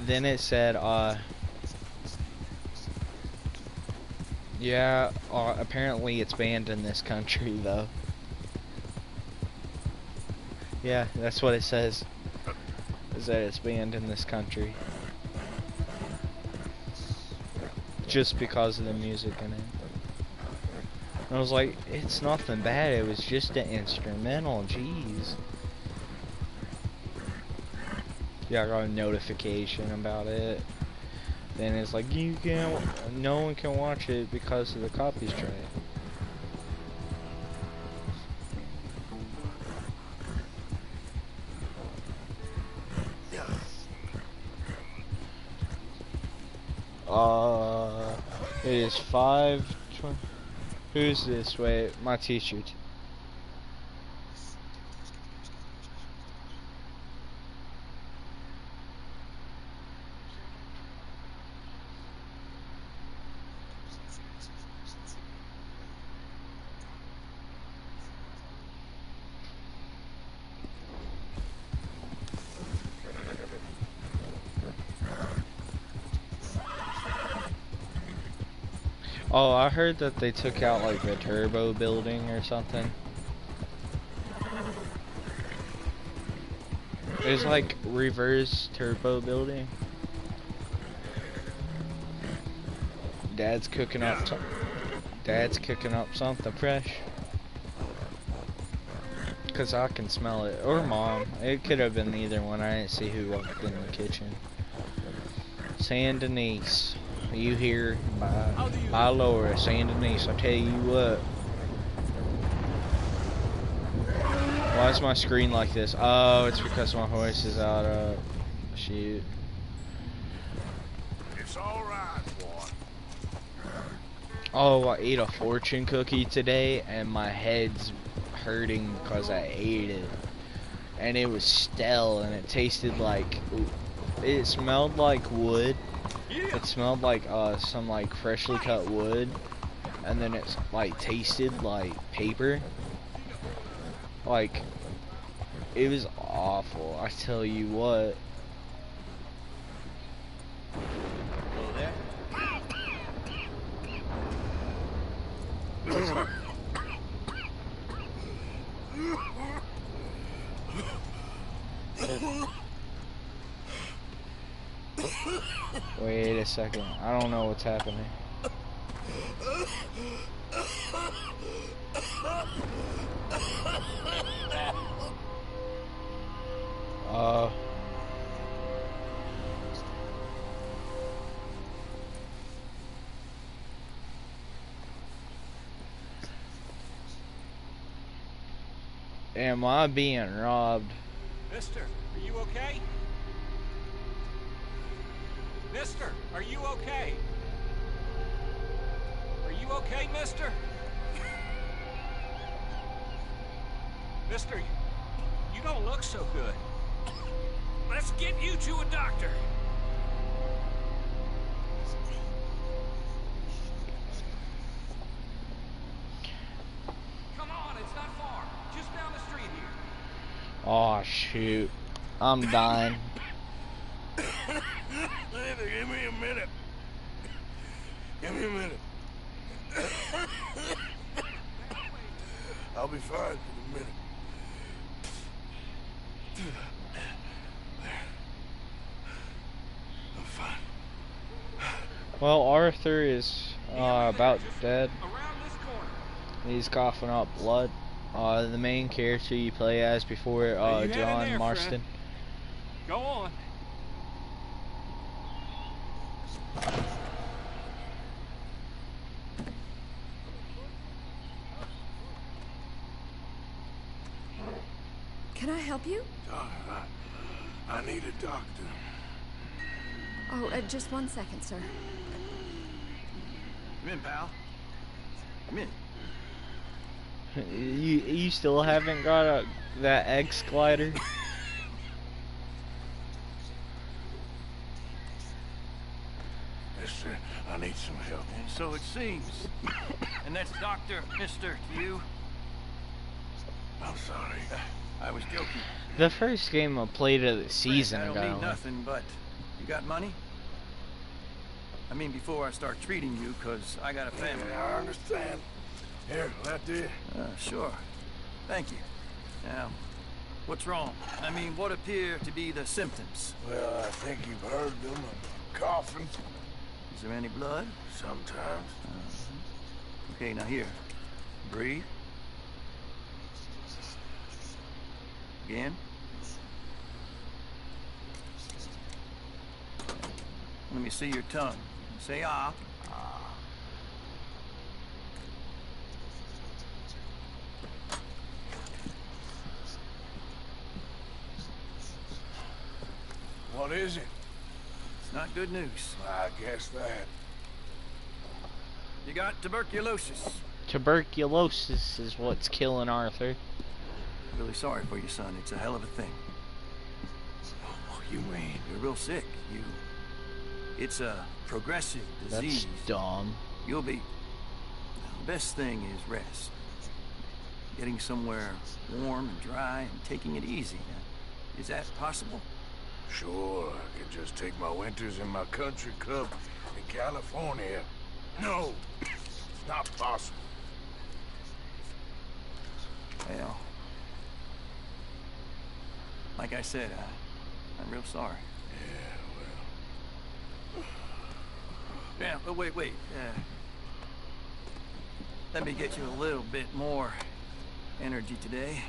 then it said, yeah, apparently it's banned in this country, though. Yeah, that's what it says. Is that it's banned in this country. Just because of the music in it. And I was like, it's nothing bad, it was just an instrumental, jeez. Yeah, I got a notification about it. Then it's like, you can't, no one can watch it because of the copy strike. It is 5:20. Who's this? Wait, my teacher. Oh, I heard that they took out like the turbo building or something. There's like reverse turbo building. Dad's cooking up something fresh. Cause I can smell it. Or Mom. It could have been either one. I didn't see who walked in the kitchen. San Denise. You here by Laura, San Denise, I tell you what. Why is my screen like this? Oh, it's because my voice is out of shoot. It's alright, boy. Oh, I ate a fortune cookie today and my head's hurting because I ate it. And it was stale and it tasted like, it smelled like wood. It smelled like some like freshly cut wood, and then it's like tasted like paper. Like it was awful. I tell you what. Wait a second. I don't know what's happening. Am I being robbed? Mister, are you okay? Mister, are you okay? Are you okay, mister? Mister, you don't look so good. Let's get you to a doctor. Come on, it's not far. Just down the street here. Oh shoot. I'm dying. Give me a minute. Give me a minute. I'll be fine in a minute. I'm fine. Well, Arthur is about dead. He's coughing up blood. The main character you play as before, John Marston. Go on. Can I help you? I need a doctor. Oh, just 1 second, sir. Come in, pal. Come in. You still haven't got that X glider? Mister, I need some help. And so it seems. And that's Dr. Mister to you? I'm sorry. I was joking. The first game I played of the season I don't ago. need nothing but You got money? I mean, before I start treating you, 'cause I got a family. Yeah, I understand. Here, let this. Sure. Thank you. Now, what's wrong? I mean, what appear to be the symptoms? Well, I think you've heard them. Coughing. Is there any blood? Sometimes. Okay, now here. Breathe. Again. Let me see your tongue. Say ah. What is it? It's not good news. I guess that. You got tuberculosis. Tuberculosis is what's killing Arthur. Really sorry for you, son. It's a hell of a thing. What you mean? You're real sick. It's a progressive disease. That's dumb. You'll be... The best thing is rest. Getting somewhere warm and dry and taking it easy. Is that possible? Sure, I could just take my winters in my country club in California. No, it's not possible. Well, like I said, I'm real sorry. Yeah, well... Yeah, but wait. Let me get you a little bit more energy today.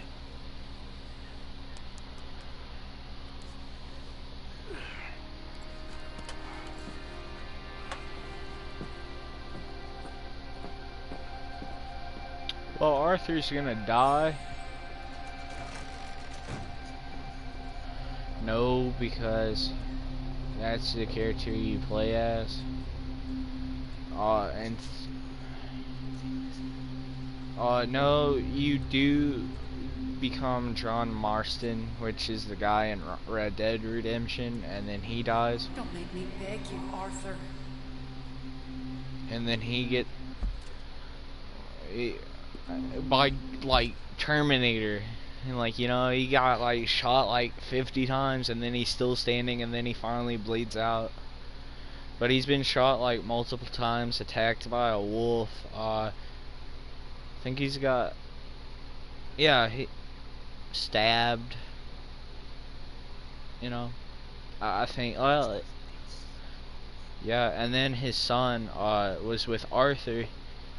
Well, Arthur's gonna die. No, because that's the character you play as. No, you do become John Marston, which is the guy in Red Dead Redemption, and then he dies. Don't make me beg you, Arthur. And then by like Terminator, and like, you know, he got like shot like 50 times and then he's still standing and then he finally bleeds out. But he's been shot like multiple times, attacked by a wolf. I think he's got, yeah, he stabbed, you know. I think, well, yeah. And then his son was with Arthur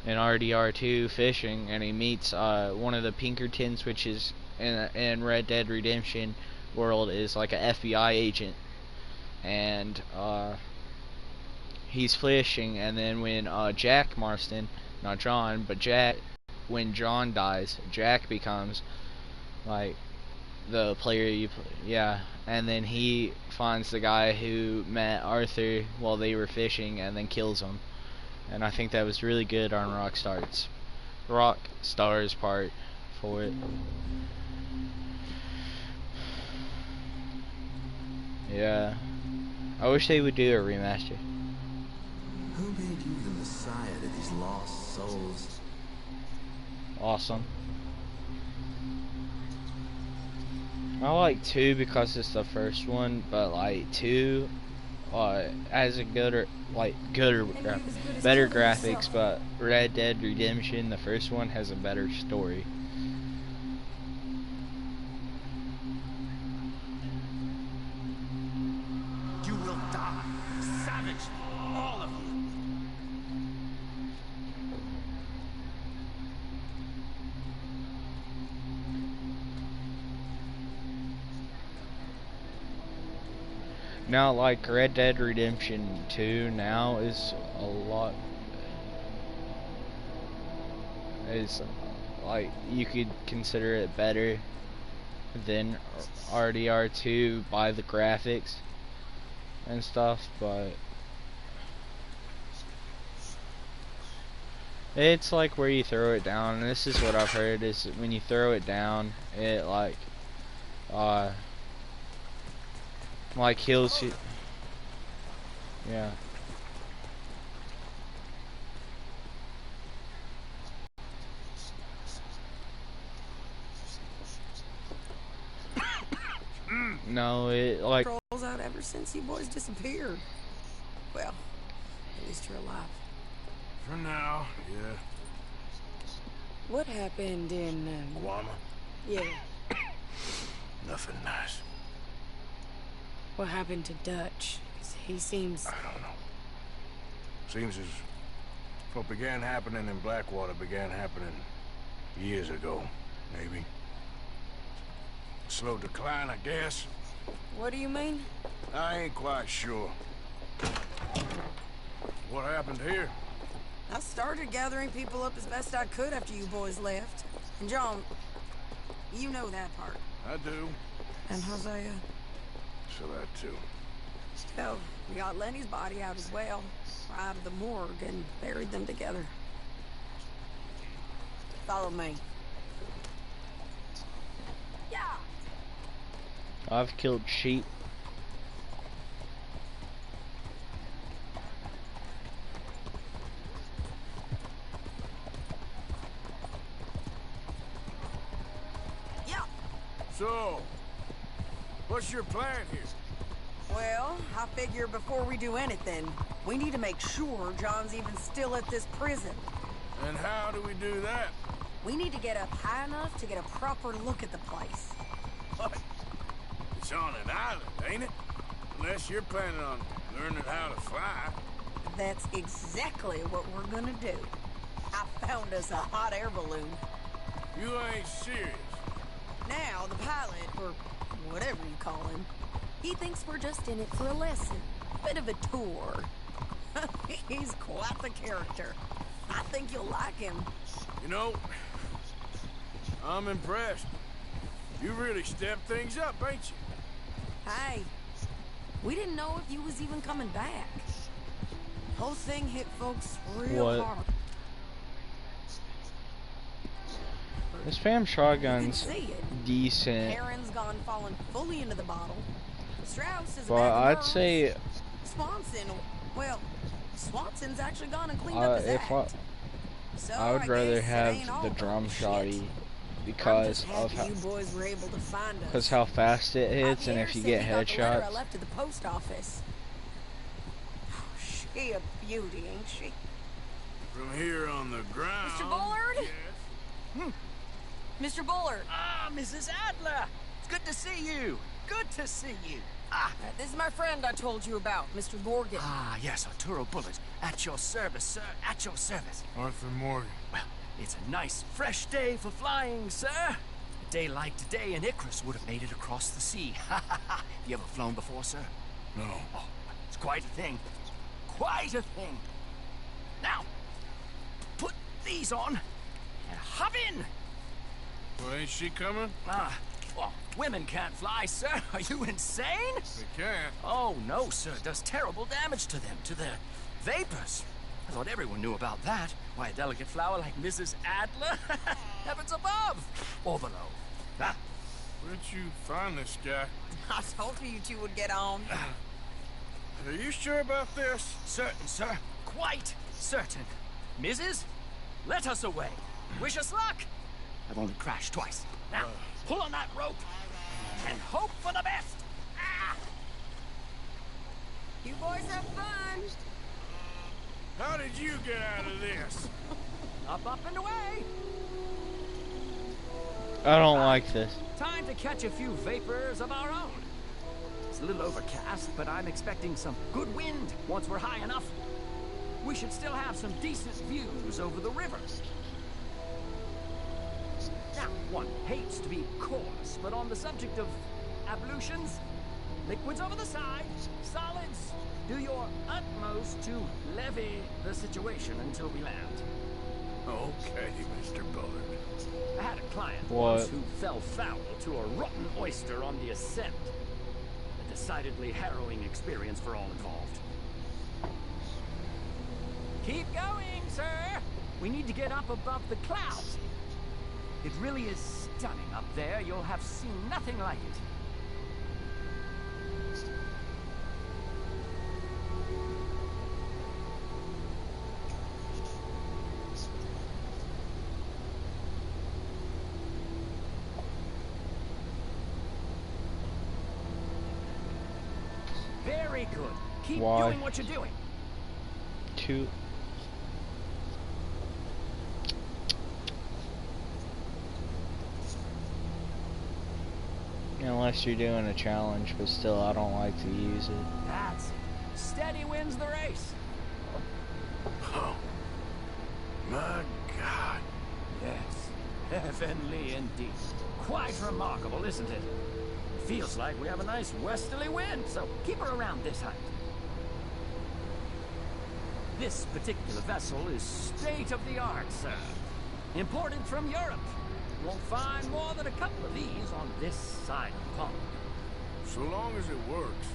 in Rdr2 fishing, and he meets one of the Pinkertons, which is in Red Dead Redemption world is like a FBI agent, and he's fishing, and then when Jack Marston, not John, but Jack, when John dies, Jack becomes like the player you play, yeah, and then he finds the guy who met Arthur while they were fishing and then kills him. And I think that was really good on Rockstar's part for it. Yeah. I wish they would do a remaster. Who made you the messiah to these lost souls? Awesome. I like 2 because it's the first one, but like 2 has a better graphics, but Red Dead Redemption, the first one, has a better story. You will die. Savage. All of you. Now, like, Red Dead Redemption 2 now is a lot... is, like, you could consider it better than Rdr2 by the graphics and stuff, but... it's like where you throw it down, and this is what I've heard, is when you throw it down, it, like kills you. Yeah. No, it like out ever since you boys disappeared. Well, at least you're alive. For now, yeah. What happened in, Guama? yeah, Nothing nice. what happened to Dutch? 'Cause he seems... I don't know. Seems as what began happening in Blackwater began happening years ago, maybe. Slow decline, I guess. What do you mean? I ain't quite sure. What happened here? I started gathering people up as best I could after you boys left. And John, you know that part. I do. And Hosea? So that too. Well, we got Lenny's body out as well. Out of the morgue and buried them together. Follow me. Yeah. I've killed sheep. Yeah. So, what's your plan here? Well, I figure before we do anything, we need to make sure John's even still at this prison. And how do we do that? We need to get up high enough to get a proper look at the place. What? It's on an island, ain't it? Unless you're planning on learning how to fly. That's exactly what we're gonna do. I found us a hot air balloon. You ain't serious. Now, the pilot, or whatever you call him, he thinks we're just in it for a lesson. Bit of a tour. He's quite the character. I think you'll like him. You know, I'm impressed. You really stepped things up, ain't you? Hey, we didn't know if you was even coming back. Whole thing hit folks real What? hard. This fam You shotgun's can see it. decent, Aaron's gone falling fully into the bottle. Strauss is a but bag of I'd nerves. say Swanson, well, Swanson's actually gone and cleaned up his if act. So I would rather guess it have ain't all the about drum the shit. shotty I'm because just of happy you boys were able to find us. because how fast it hits, and Javier if you said get he got the letter I headshots. left at the post office. Oh, she a beauty, ain't she? From here on the ground. Mr. Bullard? Yes. Mr. Bullard, Ah, Mrs. Adler! It's good to see you. Good to see you. this is my friend I told you about, Mr. Morgan. Yes, Arturo Bullard. At your service, sir. At your service. Arthur Morgan. Well, it's a nice, fresh day for flying, sir. A day like today, an Icarus would have made it across the sea. You ever flown before, sir? No. Oh, it's quite a thing. Quite a thing. Now, put these on and hop in. Well, ain't she coming? Well, women can't fly, sir. Are you insane? They can't. Oh, no, sir. It does terrible damage to them, to their vapors. I thought everyone knew about that. Why, a delicate flower like Mrs. Adler? Heavens above! Or below. Where'd you find this guy? I told you two would get on. Are you sure about this? Certain, sir. Quite certain. Mrs., let us away. Wish us luck. I've only crashed twice. Now, pull on that rope and hope for the best. You boys have fun. How did you get out of this? Up and away. I don't like this. Time to catch a few vapors of our own. It's a little overcast, but I'm expecting some good wind once we're high enough. We should still have some decent views over the river. Now, one hates to be coarse, but on the subject of ablutions, liquids over the side, solids, do your utmost to levy the situation until we land. Okay, Mr. Bullard. I had a client What? once who fell foul to a rotten oyster on the ascent. A decidedly harrowing experience for all involved. Keep going, sir! We need to get up above the clouds. It really is stunning up there. You'll have seen nothing like it. Very good. Keep Why? doing what you're doing. Two. Unless you're doing a challenge, but still, I don't like to use it. That's it. Steady wins the race. Oh, my God. Yes, heavenly indeed. Quite remarkable, isn't it? Feels like we have a nice westerly wind, so keep her around this height. This particular vessel is state-of-the-art, sir. Imported from Europe. Won't find more than a couple of these on this side of the pond. So long as it works.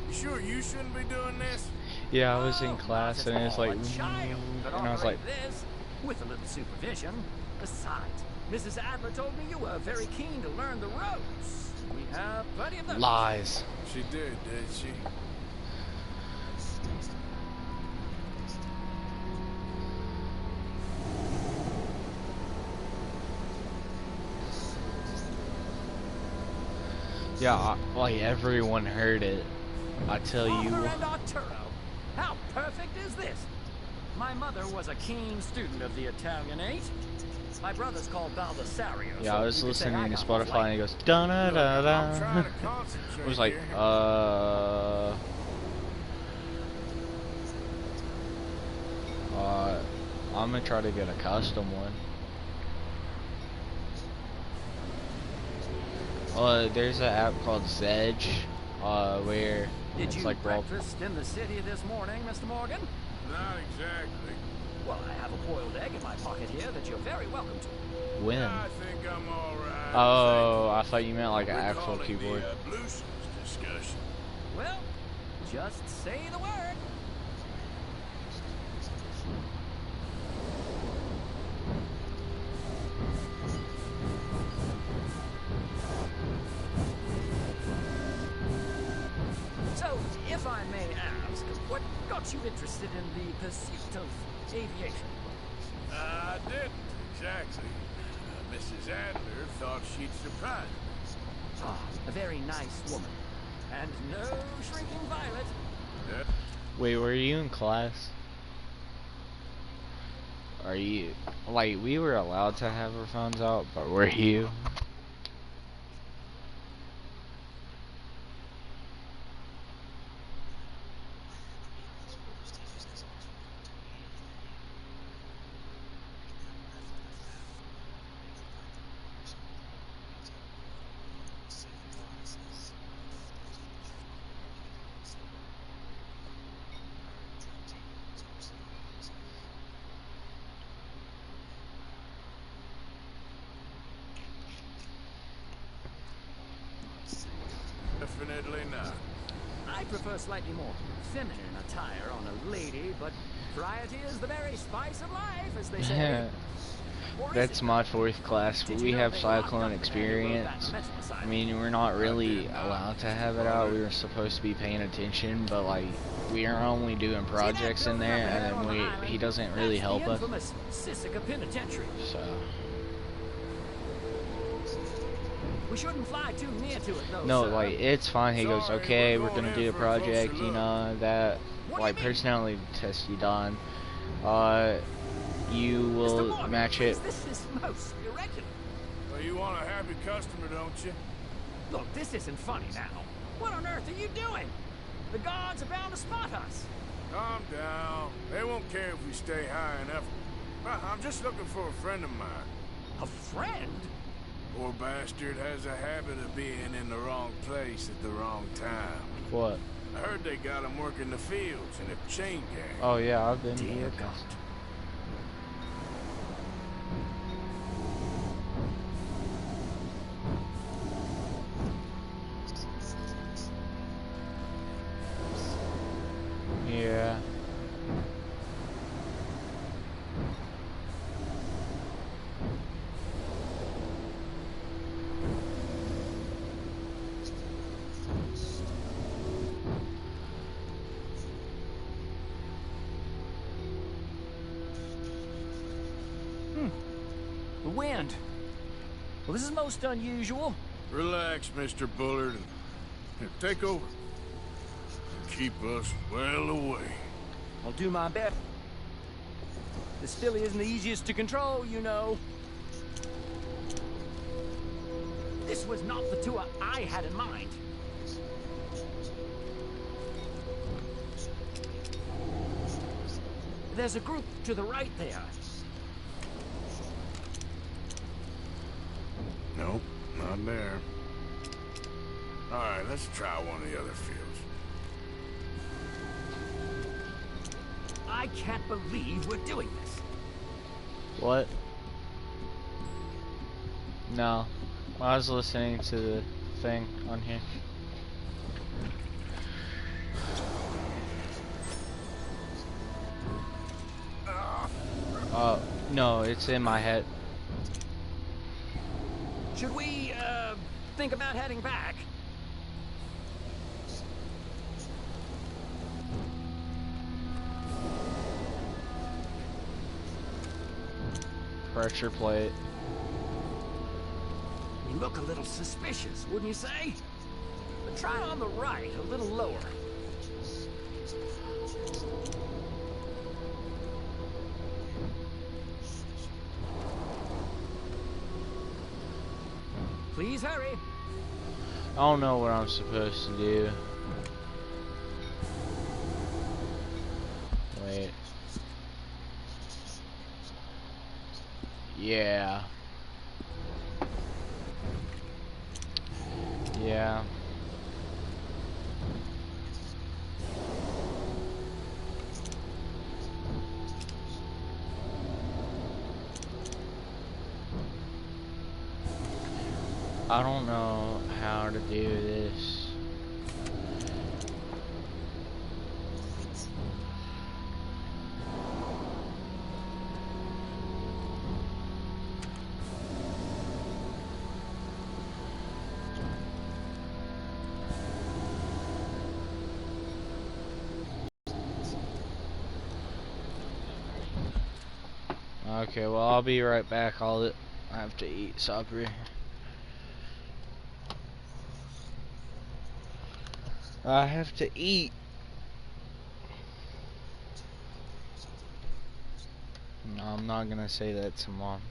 You sure you shouldn't be doing this? Yeah, I was in Oh, class, not and at it's all. like, A child could and I was like, operate this with a little supervision. Besides, Mrs. Adler told me you were very keen to learn the ropes. We have plenty of them. lies. She did she? Yeah, like everyone heard it. I tell you. Walker and Arturo. How perfect is this? My mother was a keen student of the Italian 8. My brother's called Baldessario. Yeah, so I was you could say listening I to got Spotify, flight. and he goes, da da da I'm trying da. to concentrate I was like, here. I'm gonna try to get a custom one. There's an app called Zedge, where Did it's you like breakfast in the city this morning, Mr. Morgan? Not exactly. Well, I have a boiled egg in my pocket here that you're very welcome to. when? I think I'm all right. Oh, I thought you meant like an We're actual calling keyboard. the ablutions discussion. Well, just say the word. So, if I may ask, what got you interested in the pursuit of aviation? I didn't exactly. Mrs. Adler thought she'd surprise me. Ah, a very nice woman. And no shrinking violet. Yeah. Wait, were you in class? Are you, like, we were allowed to have our phones out, but were you? Definitely not. I prefer slightly more feminine attire on a lady, but variety is the very spice of life, as they say. Or is That's it? my fourth class, but Did we you know have they locked cyclone up the experience. Mental Asylum? I mean, we're not really did not. allowed to have it out. We were supposed to be paying attention, but like we are only doing See that projects in building there, up ahead and on the then island? he doesn't really That's help the us. infamous Sisika Penitentiary. So We shouldn't fly too near to it, though. no, sir. like it's fine. He goes, Sorry, okay, we're we're going gonna in do a for a closer project, you look. know that What do like you mean? personality test you done. You Mr. will Morgan, match please, it. This is most irregular. Well, you want a happy customer, don't you? Look, this isn't funny now. What on earth are you doing? The guards are bound to spot us. Calm down. They won't care if we stay high enough. I'm just looking for a friend of mine. A friend? Poor bastard has a habit of being in the wrong place at the wrong time. What? I heard they got him working the fields in a chain gang. Oh yeah, I've been Dear here. God. Yeah. Well, this is most unusual. Relax, Mr. Bullard. Here, take over. Keep us well away. I'll do my best. This filly isn't the easiest to control, you know. This was not the tour I had in mind. There's a group to the right there. Nope, not there. All right, let's try one of the other fields. I can't believe we're doing this. What? No. I was listening to the thing on here. No, it's in my head. Should we, think about heading back? Pressure plate. You look a little suspicious, wouldn't you say? But try on the right, a little lower. Please hurry. I don't know what I'm supposed to do. Wait. Yeah. Yeah. I don't know how to do this. Okay, well, I'll be right back. I have to eat supper. I have to eat. No, I'm not gonna say that to Mom.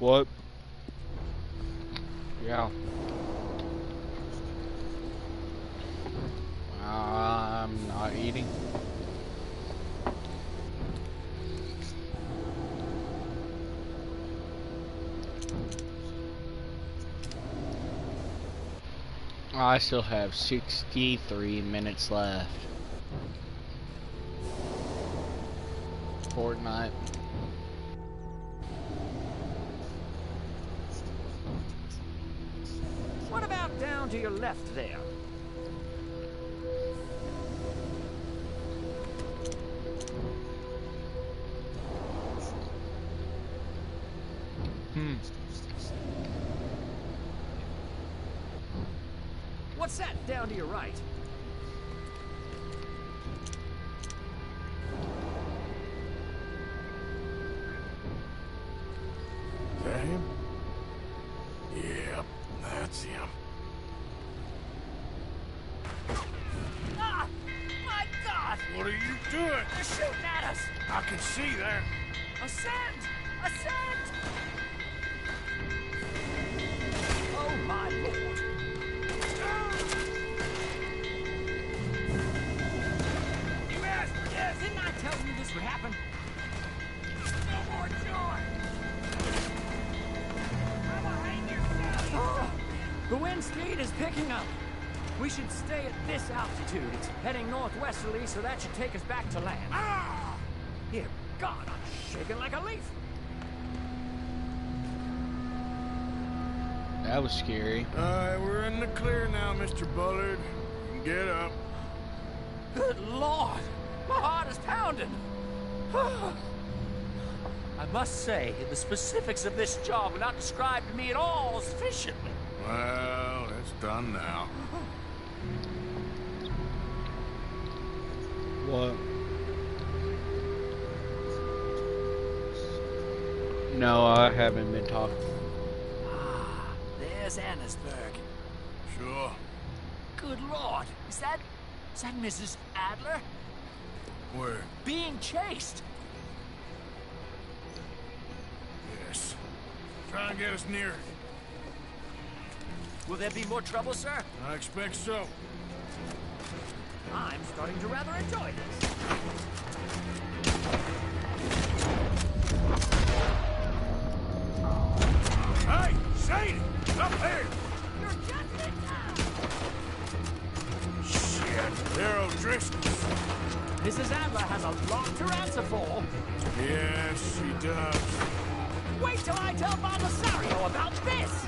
What? Yeah. I'm not eating. I still have 63 minutes left. Fortnite. What about down to your left there? What's that down to your right? Is that him? Yep, that's him. Ah! My God! What are you doing? They're shooting at us! I can see that. Ascend! Ascend! Oh, my Lord. You asked for this! Didn't I tell you this would happen? No more joy! I'ma hang yourself! Oh, the wind speed is picking up. We should stay at this altitude. It's heading northwesterly, so that should take us back to land. Ah! Dear God, I'm shaking like a leaf. That was scary. Alright, we're in the clear now, Mr. Bullard. Get up. Good Lord! My heart is pounding! I must say, the specifics of this job were not described to me at all sufficiently. Well, it's done now. What? No, I haven't been talking. Ah, there's Annesburg. Sure. Good Lord, is that Mrs. Adler? Where? Being chased. Yes. Try and get us near it. Will there be more trouble, sir? I expect so. I'm starting to rather enjoy this. Hey, Shady! Up there! You're just in time! Shit, they're O'Driscoll's. Mrs. Adler has a lot to answer for. Yes, she does. Wait till I tell Baldessario about this!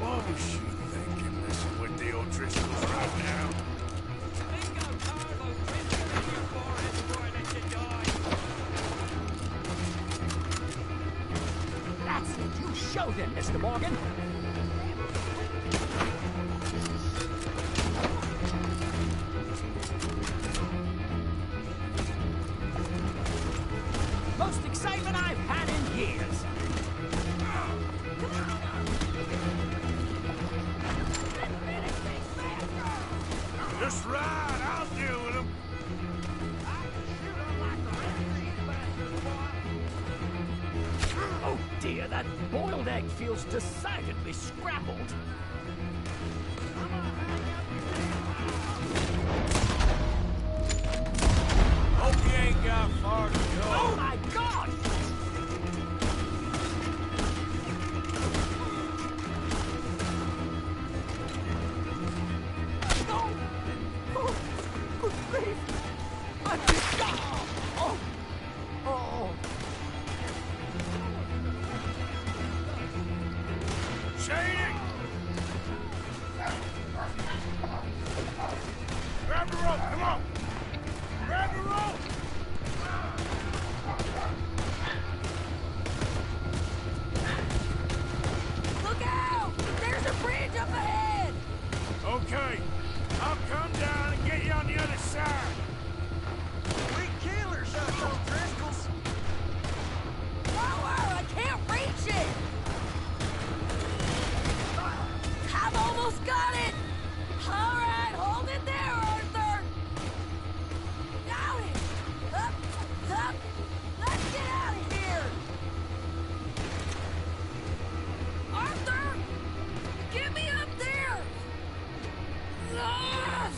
What was she thinking, messing with the O'Driscolls right now? That's it. You show them, Mr. Morgan. Most excitement I've had in years. Just right, I'll deal with them. Oh dear, that boiled egg feels decidedly scrambled. Hope you ain't got far to go. Oh my God! Oh, oh, good grief! I'm just... Oh, oh. Shady! Grab the rope, come on! Grab the rope! Look out! There's a bridge up ahead! Okay, I'll come down and get you on the other side. We killers, us O'Driscolls. Lower! I can't reach it! I've almost got it! All right, hold it there, Arthur! Got it! Up, up! Let's get out of here! Arthur! Get me up there! Ah!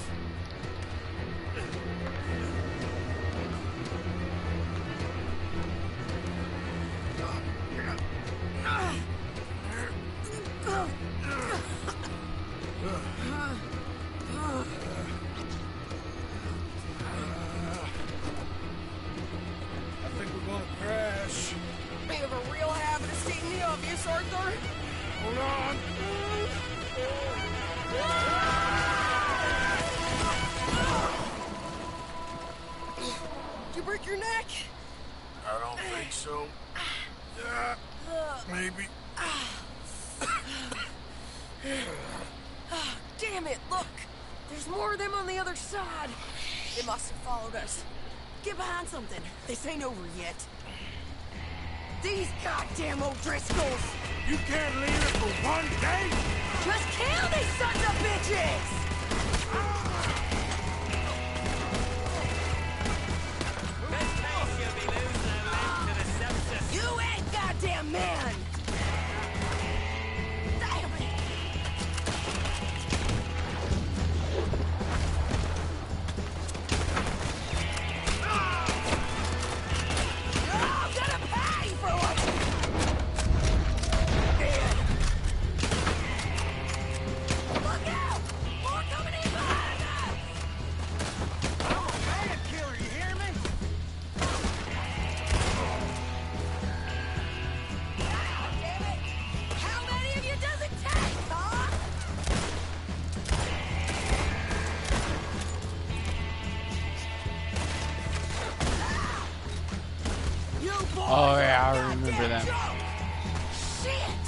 I think we're gonna crash. You have a real habit of stating the obvious, Arthur. Hold on. Did you break your neck? I don't think so. Maybe. Damn it, look! There's more of them on the other side. They must have followed us. Get behind something. This ain't over yet. These goddamn O'Driscolls! You can't leave it for one day? Just kill these sons of bitches! You ain't goddamn man! Damn it! I'm gonna pay for what you did! Look out! More coming in behind us! I'm a man killer, you hear me? Damn it! How many of you does it take, huh? You boys Oh yeah, are I remember goddamn that. joke. Shit!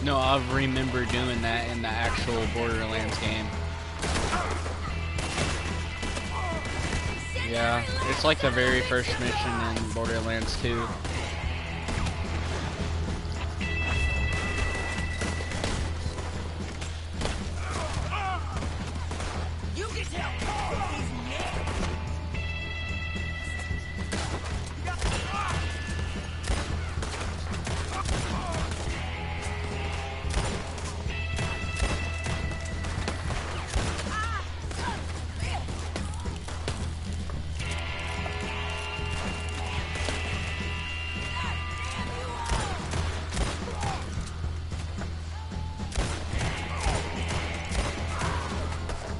No, I remember doing that in the actual Borderlands game. Yeah, it's like the very first mission in Borderlands 2. You can tell Carl he's next.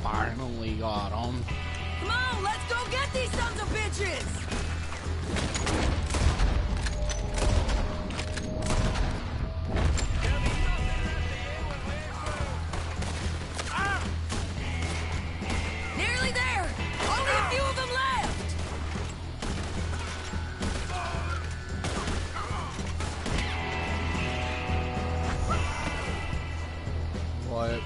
Finally got him. Come on, let's go get these sons of bitches! Nearly there! Only a few of them left! What?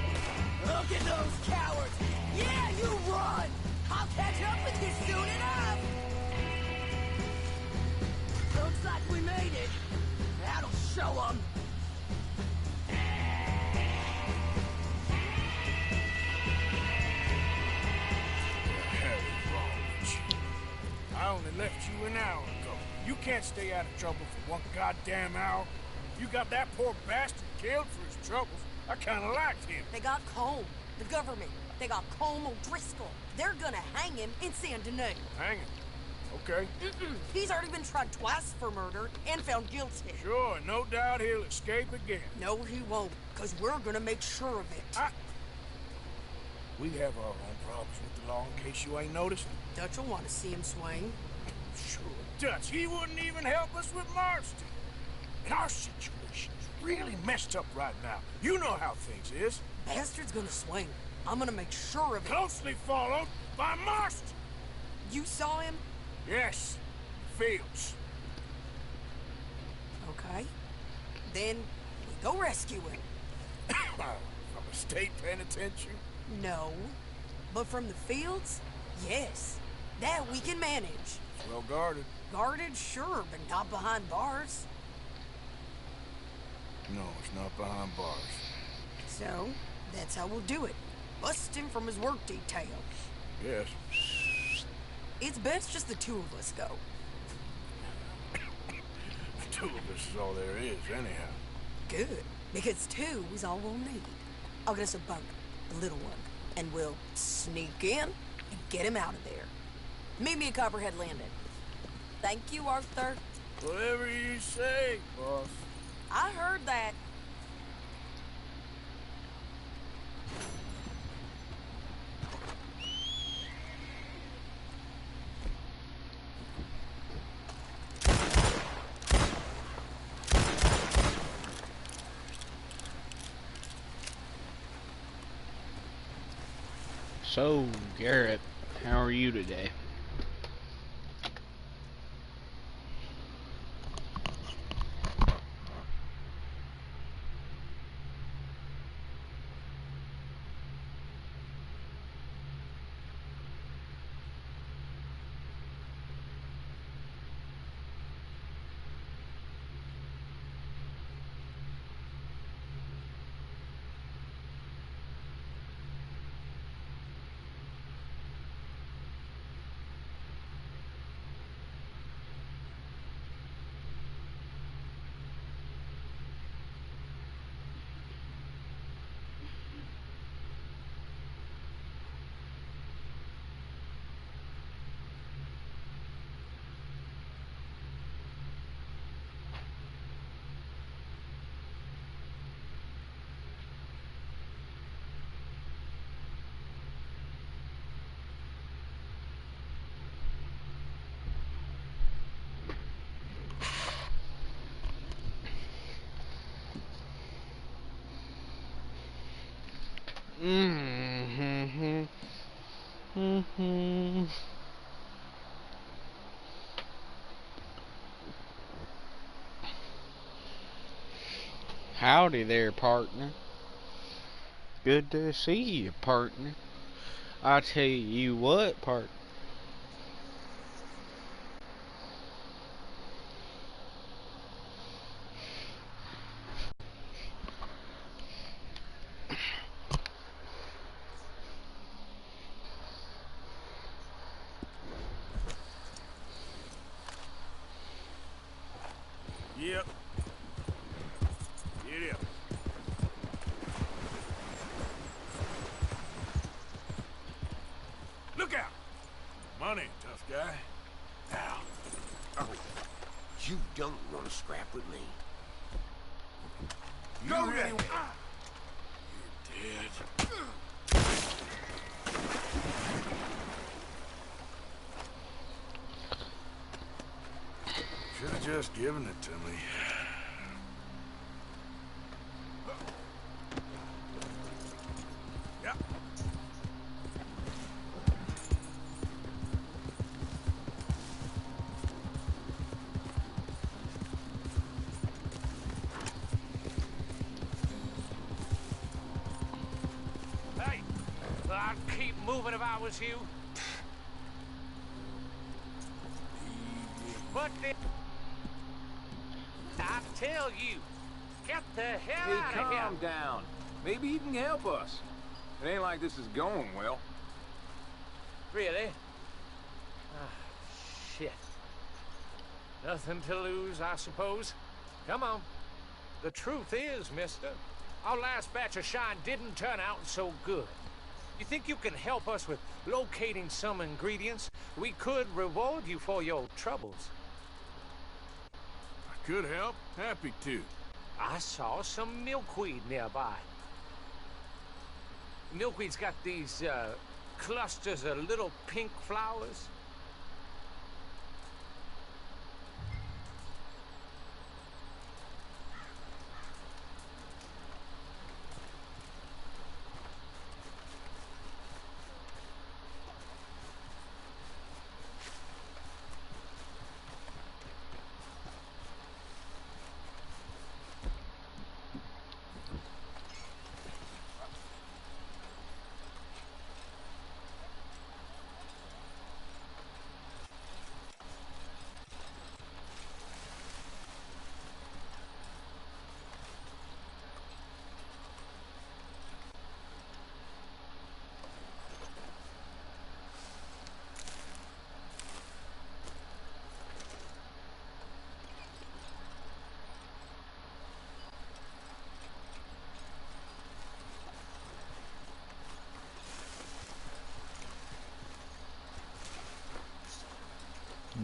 Look at those cowards! Yeah, you run! I'll catch up with you soon enough! Looks like we made it. That'll show them. The hell is wrong with you? I only left you an hour ago. You can't stay out of trouble for one goddamn hour. You got that poor bastard killed for his troubles. I kinda liked him. They got Colm, the government. They got Colm O'Driscoll. They're gonna hang him in Saint Denis. Hang him. Okay. He's already been tried twice for murder and found guilty. Sure, no doubt he'll escape again. No, he won't, because we're gonna make sure of it. We have our own problems with the law, in case you ain't noticed. Dutch will want to see him swing. Sure, Dutch, he wouldn't even help us with Marston. And our situation's really messed up right now. You know how things is. Bastard's gonna swing. I'm gonna make sure of it. Closely followed by Marston. You saw him? Yes, Fields. Okay. Then we go rescue him. From a state penitentiary? No. But from the fields? Yes. That we can manage. It's well guarded. Guarded, sure, but not behind bars. No, it's not behind bars. So, that's how we'll do it. Bust him from his work detail. Yes. It's best just the two of us go. The two of us is all there is, anyhow. Good. Because two is all we'll need. I'll get us a bunk, a little one, and we'll sneak in and get him out of there. Meet me at Copperhead Landing. Thank you, Arthur. Whatever you say, boss. I heard that. So, Garrett, how are you today? Howdy there, partner. Good to see you, partner. I tell you what, partner. Yep. Get up. Look out! Money, tough guy. Now. Oh, you don't want to scrap with me. Go there! You're dead. Should have just given it to me. Yeah. Hey, I'd keep moving if I was you. But I tell you, get the hell Hey, out of here. calm down. Maybe you can help us. It ain't like this is going well. Really? Ah, shit. Nothing to lose, I suppose. Come on. The truth is, mister, our last batch of shine didn't turn out so good. You think you can help us with locating some ingredients? We could reward you for your troubles. I could help. Happy to. I saw some milkweed nearby. Milkweed's got these, clusters of little pink flowers.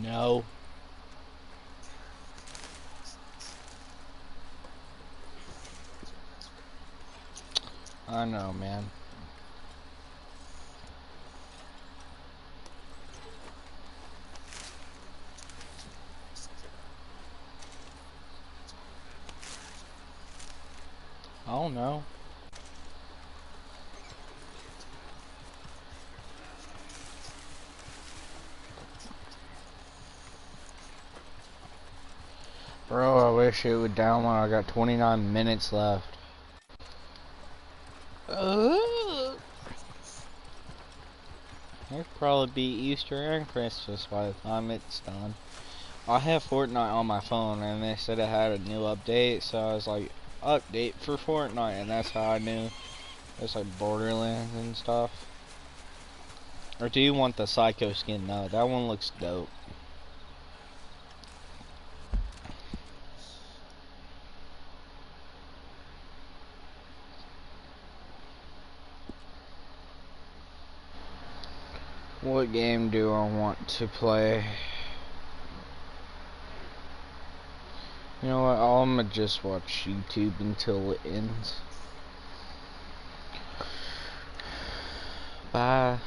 No. I know, man. I don't know. Bro, I wish it would download. I got 29 minutes left. It'll probably be Easter and Christmas by the time it's done. I have Fortnite on my phone, and they said it had a new update, so I was like, update for Fortnite, and that's how I knew. It's like Borderlands and stuff. Or do you want the Psycho skin? No, that one looks dope. What game do I want to play? You know what? I'm gonna just watch YouTube until it ends. Bye.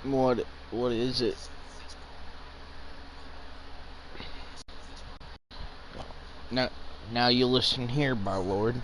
What is it? Now you listen here, my lord.